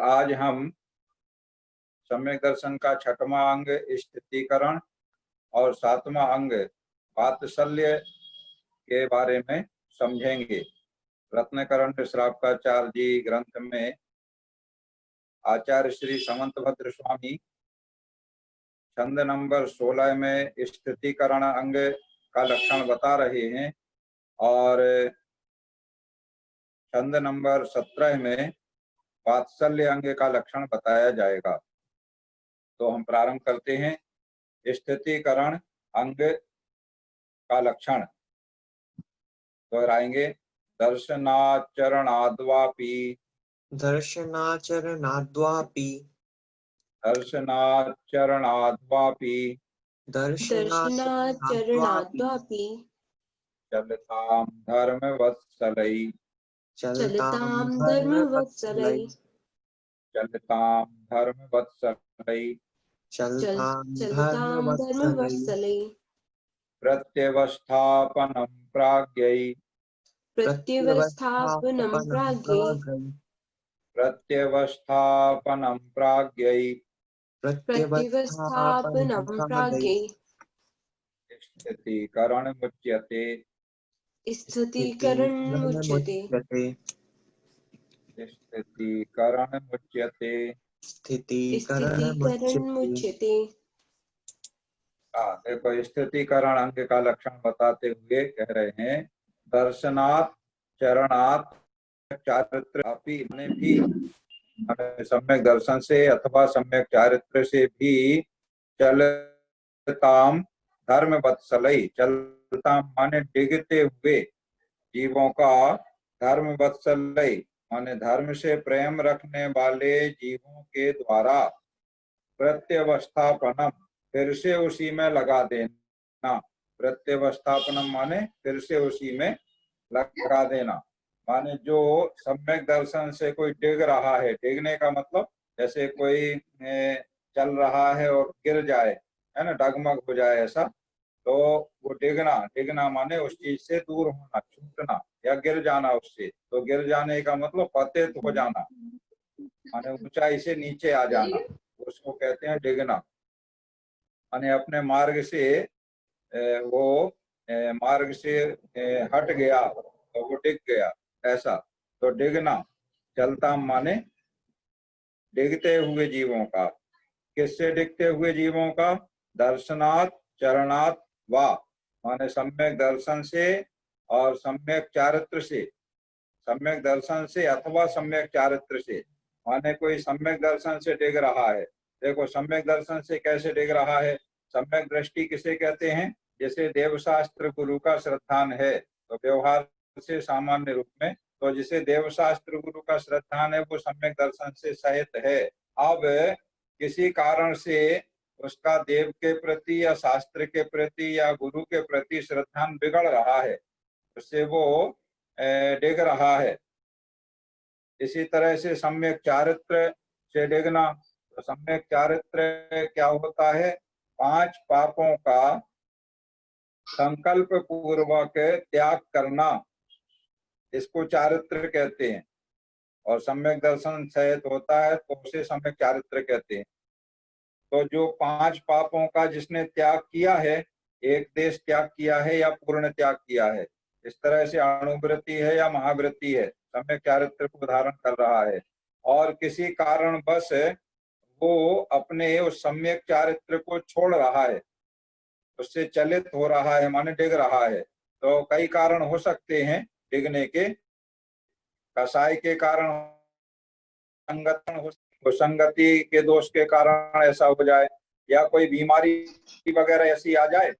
आज हम सम्यक दर्शन का छठवां अंग स्थितीकरण और सातवां अंग वात्सल्य के बारे में समझेंगे। रत्नकरण श्रावकाचार्य जी ग्रंथ में आचार्य श्री समंतभद्र स्वामी छंद नंबर 16 में स्थितीकरण अंग का लक्षण बता रहे हैं और छंद नंबर 17 में वात्सल्य अंग का लक्षण बताया जाएगा। तो हम प्रारंभ करते हैं। स्थितीकरण अंग का लक्षण दोहराएंगे। दर्शनाचरणाद्वापि दर्शनाचरणाद्वापि दर्शनाचरणाद्वापि दर्शनाचरणाद्वापि चलतां धर्मवत्सलै चलतां धर्मवत्सलै चलतां धर्मवत्सलै चलतां धर्मवत्सलै प्रत्यवस्थापनं प्राज्ञै प्रत्यवस्थापनं प्राज्ञै प्रत्यवस्थापनं प्राज्ञै प्रत्यवस्थापनं प्राज्ञै स्थितीकरणमुच्यते स्थितीकरणमुच्यते स्थितीकरणमुच्यते। स्थितीकरणमुच्यते। देखो स्थितीकरण अंग का लक्षण बताते हुए कह रहे हैं दर्शनात् चरणात् चारित्र में भी सम्यक दर्शन से अथवा सम्यक चारित्र से भी चलताम धर्म वत्सलई चलताम माने डिगते हुए जीवों का धर्म वत्सलई माने धर्म से प्रेम रखने वाले जीवों के द्वारा प्रत्यवस्थापनम फिर से उसी में लगा देना। प्रत्यवस्थापनम माने फिर से उसी में लगा देना माने जो सम्यक दर्शन से कोई डिग रहा है, डिगने का मतलब जैसे कोई चल रहा है और गिर जाए, है ना, डगमग हो जाए ऐसा, तो वो डिगना, डिगना माने उस चीज से दूर होना, छूटना या गिर जाना उससे। तो गिर जाने का मतलब पतित हो जाना माने ऊंचाई से नीचे आ जाना, उसको कहते हैं डिगना। माने अपने मार्ग से वो मार्ग से हट गया तो वो डिग गया ऐसा। तो डिगना, चलता माने डिगते हुए जीवों का। किससे डिगते हुए जीवों का? दर्शनात् चरणात् वा माने सम्यक दर्शन से और सम्यक चारित्र से। सम्यक दर्शन से अथवा सम्यक चारित्र से माने कोई सम्यक दर्शन से डिग रहा है। देखो सम्यक दर्शन से कैसे डिग रहा है। सम्यक दृष्टि किसे कहते हैं? जैसे देवशास्त्र गुरु का श्रद्धान है तो व्यवहार से सामान्य रूप में, तो जिसे देवशास्त्र गुरु का श्रद्धान है वो सम्यक दर्शन से सहित है। अब किसी कारण से उसका देव के प्रति या शास्त्र के प्रति या गुरु के प्रति श्रद्धान बिगड़ रहा है, उससे वो डिग रहा है। इसी तरह से सम्यक चारित्र से डिगना। तो सम्यक चारित्र क्या होता है? 5 पापों का संकल्प पूर्वक त्याग करना, इसको चारित्र कहते हैं। और सम्यक दर्शन सहित होता है तो उसे सम्यक चारित्र कहते हैं। तो जो 5 पापों का जिसने त्याग किया है, एक देश त्याग किया है या पूर्ण त्याग किया है, इस तरह से अणुवृत्ति है या महावृत्ति है, सम्यक चारित्र को धारण कर रहा है। और किसी कारण बस वो अपने उस सम्यक चारित्र को छोड़ रहा है, उससे चलित हो रहा है माने डिग रहा है। तो कई कारण हो सकते हैं डिगने के। कसाई के कारण, संगति के दोष के कारण ऐसा हो जाए, या कोई बीमारी वगैरह ऐसी आ जाए,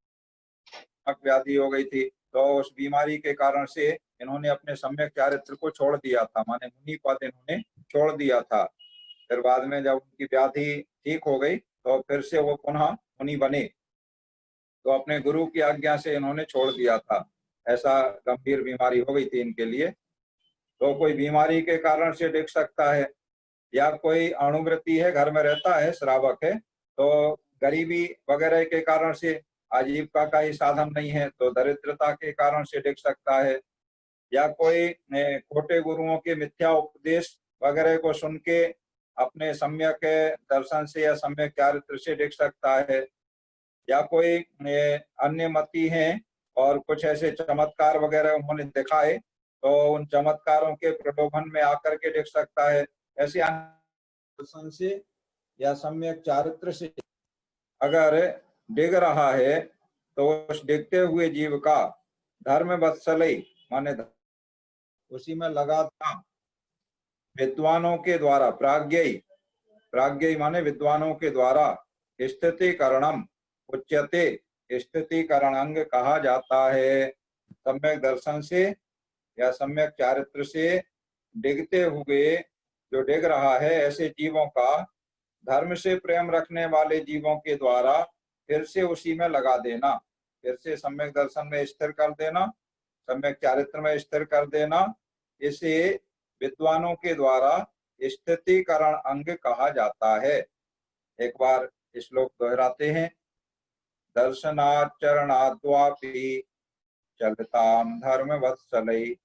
व्याधि हो गई थी तो उस बीमारी के कारण से इन्होंने अपने सम्यक चारित्र को छोड़ दिया था, माने मुनि पद इन्होंने छोड़ दिया था। फिर बाद में जब उनकी व्याधि ठीक हो गई तो फिर से वो पुनः मुनि बने, तो अपने गुरु की आज्ञा से इन्होंने छोड़ दिया था। ऐसा गंभीर बीमारी हो गई थी इनके लिए। तो कोई बीमारी के कारण से डिग सकता है, या कोई अणुवृत्ति है, घर में रहता है, श्रावक है, तो गरीबी वगैरह के कारण से, आजीविका का ही साधन नहीं है तो दरिद्रता के कारण से डिग सकता है, या कोई खोटे गुरुओं के मिथ्या उपदेश वगैरह को सुन के अपने सम्यक दर्शन से या सम्यक चारित्र से दिख सकता है, या कोई अन्य मती हैं और कुछ ऐसे चमत्कार वगैरह उन्होंने दिखाए तो उन चमत्कारों के प्रलोभन में आकर के दिख सकता है। ऐसे दर्शन से या सम्यक चारित्र से अगर डिग रहा है तो उस डिगते हुए जीव का धर्म वत्सलई माने उसी में लगा था विद्वानों के द्वारा, प्राज्ञई माने विद्वानों के द्वारा स्थितिकरणम उच्यते, स्थितिकरण कहा जाता है। सम्यक दर्शन से या सम्यक चारित्र से डिगते हुए जो डिग रहा है ऐसे जीवों का धर्म से प्रेम रखने वाले जीवों के द्वारा फिर से उसी में लगा देना, फिर से सम्यक दर्शन में स्थिर कर देना, सम्यक चारित्र में स्थिर कर देना, इसे विद्वानों के द्वारा स्थितिकरण अंग कहा जाता है। एक बार श्लोक दोहराते हैं। दर्शनाचरणाद्वापि चलताम धर्म वत्सलै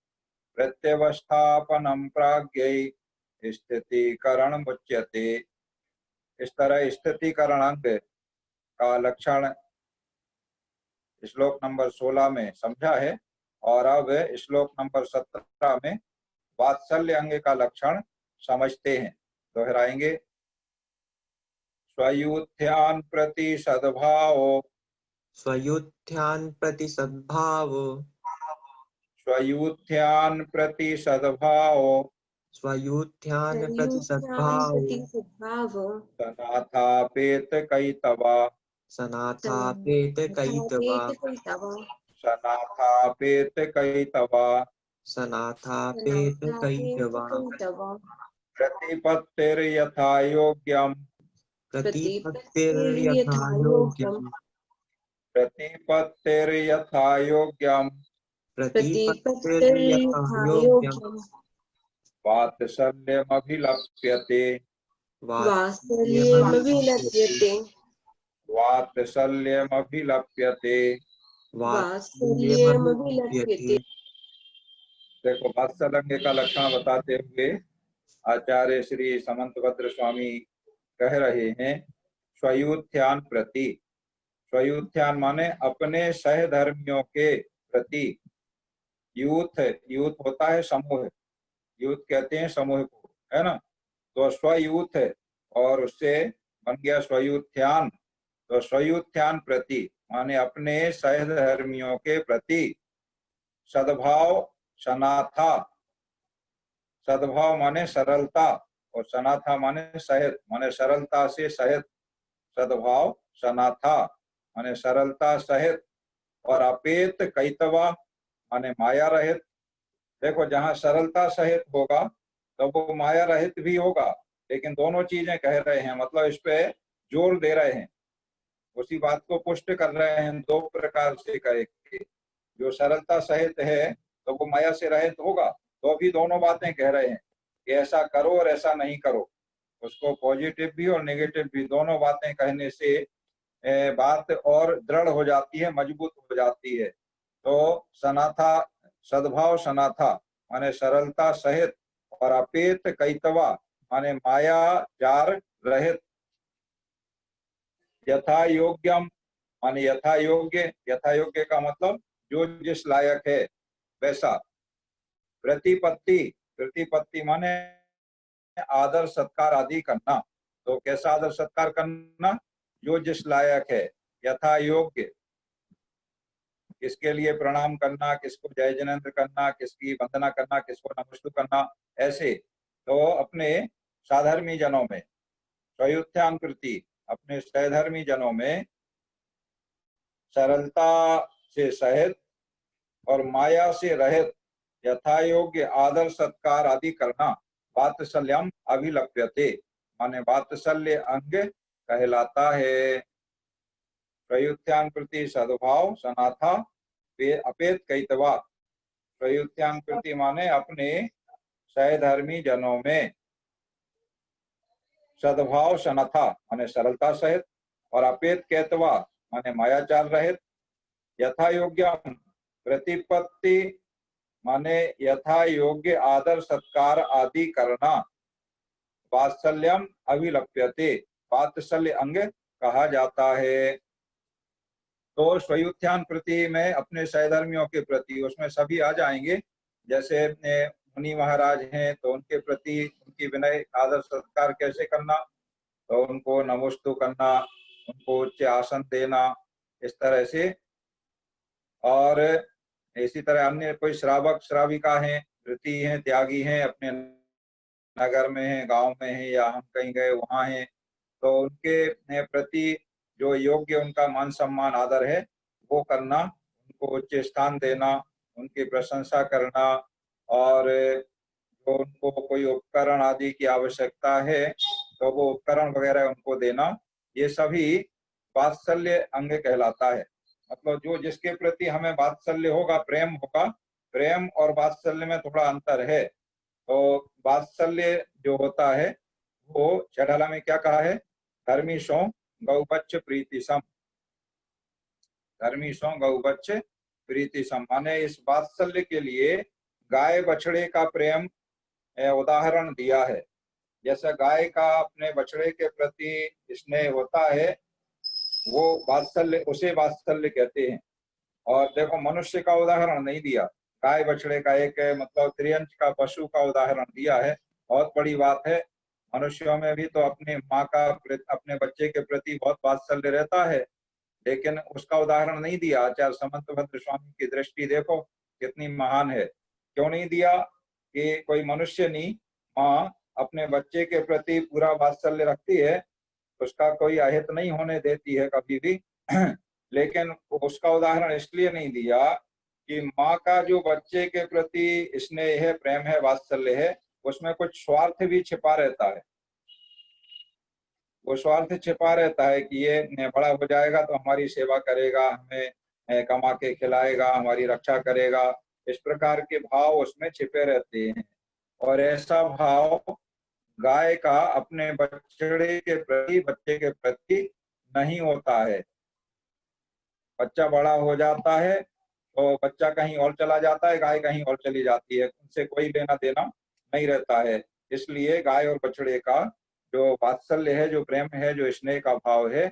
प्रत्यवस्थापनम प्राज्ञै स्थितिकरण मुच्यते। इस तरह स्थितिकरण अंग का लक्षण श्लोक नंबर 16 में समझा है और अब श्लोक नंबर 17 में वात्सल्य अंग का लक्षण समझते हैं। दोहराएंगे। स्वयुत्थ्यान प्रति सद्भाव, स्वयुत्थ्यान प्रति सद्भाव, स्वयुत्थ्यान प्रति सद्भाव, स्वयुत्थ्यान प्रति सद्भाव, सनाथापेत कैतवा, सनाथापेत कैतवा, सनाथापेत कैतवा, सनाथापेत कैतवा, प्रतिपत्तिर्यथा योग्यम, प्रतिपत्तिर्यथा योग्यम, प्रतिपत्तिर्यथा योग्यम, प्रतिपत्तिर्यथा योग्यम, वात्सल्यमभिलप्यते, वात्सल्यमभिलप्यते, वात्सल्यमभिलप्यते। वात्सल्यमभिलप्यते। देखो वात्सल्य का लक्षण बताते हुए आचार्य श्री समंतभद्र स्वामी कह रहे हैं स्वयुत्थ्यान प्रति। स्वयुत्थ्यान माने अपने सहधर्मियों के प्रति। यूथ होता है समूह, यूथ कहते हैं समूह को, है ना। तो स्वयूथ और उससे बन गया स्वयुत्थ्यान। तो स्वयुत्थ्यान प्रति माने अपने सहधर्मियों के प्रति सद्भाव सनाथा, सद्भाव माने सरलता और सनाथा माने सहित, माने सरलता से सहित, सद्भाव सनाथा माने सरलता सहित, और अपेत कैतवा माने माया रहित। देखो जहाँ सरलता सहित होगा तो वो माया रहित भी होगा, लेकिन दोनों चीजें कह रहे हैं, मतलब इस पे जोर दे रहे हैं, उसी बात को पुष्ट कर रहे हैं। दो प्रकार से कहेंगे, जो सरलता सहित है तो वो माया से रहित होगा, तो अभी दोनों बातें कह रहे हैं कि ऐसा करो और ऐसा नहीं करो। उसको पॉजिटिव भी और नेगेटिव भी दोनों बातें कहने से बात और दृढ़ हो जाती है, मजबूत हो जाती है। तो सनाथा, सद्भाव सनाथा माने सरलता सहित, और अपेत कैतवा माने माया जार रहित, यथा योग्यम माने यथा योग्य, यथा योग्य का मतलब जो जिस लायक है वैसा। प्रतिपत्ति, प्रतिपत्ति माने आदर सत्कार आदि करना। तो कैसा आदर सत्कार करना? जो जिस लायक है। यथा योग्य, किसके लिए प्रणाम करना, किसको जय जनेन्द्र करना, किसकी वंदना करना, किसको नमस्तु करना, ऐसे। तो अपने साधर्मी जनों में स्वयुत्थ्यान कृति, अपने सहधर्मी जनों में सरलता से सहित और माया से रहित यथा योग्य आदर सत्कार आदि करना। वात्सल्यम अभिलप्यते माने वात्सल्य अंग कहलाता है। प्रयुत्थ्यान कृति सद्भाव सनाथा अपेत कैतवा। प्रयुत्थ्यान कृति माने अपने सहधर्मी जनों में सद्भाव सनाथा माने सरलता सहित, और अपेत कैतवा माने मायाचार रहित। यथा योग्य प्रतिपत्ति माने यथा योग्य आदर सत्कार आदि करना। वात्सल्यम अभिलप्यते, वात्सल्य अंग कहा जाता है। तो स्वयुत्थान प्रति में अपने सहधर्मियों के प्रति, उसमें सभी आ जाएंगे। जैसे मुनि महाराज हैं तो उनके प्रति उनकी विनय आदर सत्कार कैसे करना, तो उनको नमोस्तु करना, उनको उच्च आसन देना, इस तरह से। और इसी तरह अन्य कोई श्रावक श्राविका हैं, वृत्ति हैं, त्यागी हैं, अपने नगर में हैं, गांव में हैं, या हम कहीं गए वहां हैं, तो उनके प्रति जो योग्य उनका मान सम्मान आदर है वो करना, उनको उच्च स्थान देना, उनकी प्रशंसा करना, और जो उनको कोई उपकरण आदि की आवश्यकता है तो वो उपकरण वगैरह उनको देना, ये सभी वात्सल्य अंग कहलाता है। मतलब जो जिसके प्रति हमें वात्सल्य होगा, प्रेम होगा, प्रेम और वात्सल्य में थोड़ा अंतर है। तो वात्सल्य जो होता है वो चढ़ाला में क्या कहा है, धर्मीशों गौबच्च प्रीति सम, धर्मीशों गौबच्च प्रीति सम, माने इस वात्सल्य के लिए गाय बछड़े का प्रेम उदाहरण दिया है। जैसे गाय का अपने बछड़े के प्रति स्नेह होता है, वो वात्सल्य, उसे वात्सल्य कहते हैं। और देखो मनुष्य का उदाहरण नहीं दिया, गाय बछड़े का एक मतलब त्रियंच का पशु का उदाहरण दिया है। बहुत बड़ी बात है। मनुष्यों में भी तो अपनी माँ का अपने बच्चे के प्रति बहुत वात्सल्य रहता है, लेकिन उसका उदाहरण नहीं दिया। आचार्य समंतभद्र स्वामी की दृष्टि देखो कितनी महान है। क्यों नहीं दिया कि कोई मनुष्य नहीं, माँ अपने बच्चे के प्रति पूरा वात्सल्य रखती है, उसका कोई अहित नहीं होने देती है कभी भी। लेकिन उसका उदाहरण इसलिए नहीं दिया कि माँ का जो बच्चे के प्रति स्नेह है, प्रेम है, वात्सल्य है, उसमें कुछ स्वार्थ भी छिपा रहता है। वो स्वार्थ छिपा रहता है कि ये बड़ा हो जाएगा तो हमारी सेवा करेगा, हमें कमा के खिलाएगा, हमारी रक्षा करेगा, इस प्रकार के भाव उसमें छिपे रहते हैं। और ऐसा भाव गाय का अपने बछड़े के प्रति, बच्चे के प्रति नहीं होता है। बच्चा बड़ा हो जाता है तो बच्चा कहीं और चला जाता है, गाय कहीं और चली जाती है, उनसे कोई लेना देना नहीं रहता है। इसलिए गाय और बछड़े का जो वात्सल्य है, जो प्रेम है, जो स्नेह का भाव है,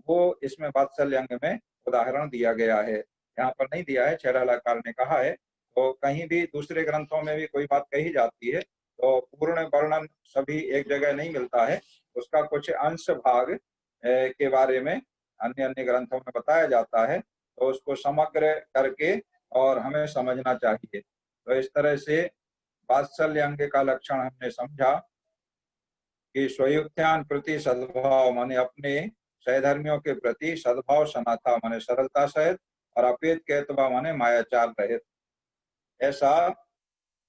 वो इसमें वात्सल्य अंग में उदाहरण दिया गया है। यहाँ पर नहीं दिया है, छेरालाकार ने कहा है। तो कहीं भी दूसरे ग्रंथों में भी कोई बात कही जाती है तो पूर्ण वर्णन सभी एक जगह नहीं मिलता है, उसका कुछ अंश भाग के बारे में अन्य अन्य ग्रंथों में बताया जाता है, तो उसको समग्र करके और हमें समझना चाहिए। तो इस तरह से वात्सल्य अंग का लक्षण हमने समझा कि स्वयुक्त्यान प्रति सद्भाव माने अपने सहधर्मियों के प्रति सद्भाव सनाथा माने सरलता सहित, और अपेत केतवा माने मायाचार रहित। ऐसा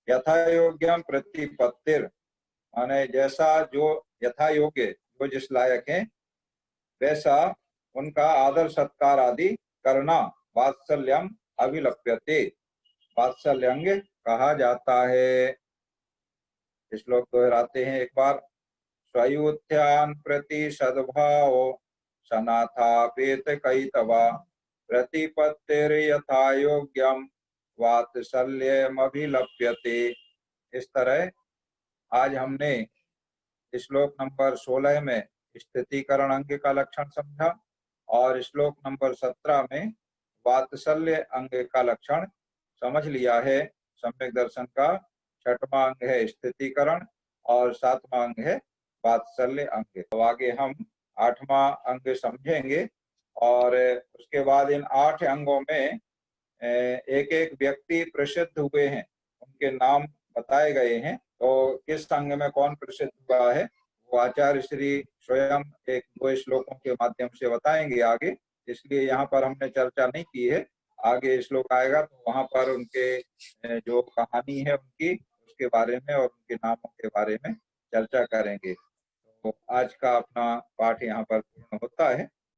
यथा योग्यम प्रतिपत्तिर माने जैसा जो यथा योग्य, जो जिस लायक है वैसा उनका आदर सत्कार आदि करना वात्सल्यम अभिलप्यते, वात्सल्यंग कहा जाता है। श्लोक दोहराते हैं एक बार। स्वयुत्थान प्रति सद्भाव सनाथापेत कैतवा प्रतिपत्तिर यथा योग्यम वात्सल्यम अभिलप्यते। इस तरह आज हमने श्लोक नंबर 16 में स्थितिकरण अंग का लक्षण समझा, और श्लोक नंबर 17 में वात्सल्य अंग का लक्षण समझ लिया है। सम्यक दर्शन का 6वां अंग है स्थितिकरण और 7वां अंग है वात्सल्य अंग। तो आगे हम 8वां अंग समझेंगे, और उसके बाद इन 8 अंगों में एक एक व्यक्ति प्रसिद्ध हुए हैं, उनके नाम बताए गए हैं। तो किस अंग में कौन प्रसिद्ध हुआ है वो आचार्य श्री स्वयं 1-2 श्लोकों के माध्यम से बताएंगे आगे, इसलिए यहाँ पर हमने चर्चा नहीं की है। आगे श्लोक आएगा तो वहां पर उनके जो कहानी है उनकी, उसके बारे में और उनके नामों के बारे में चर्चा करेंगे। तो आज का अपना पाठ यहाँ पर पूर्ण होता है।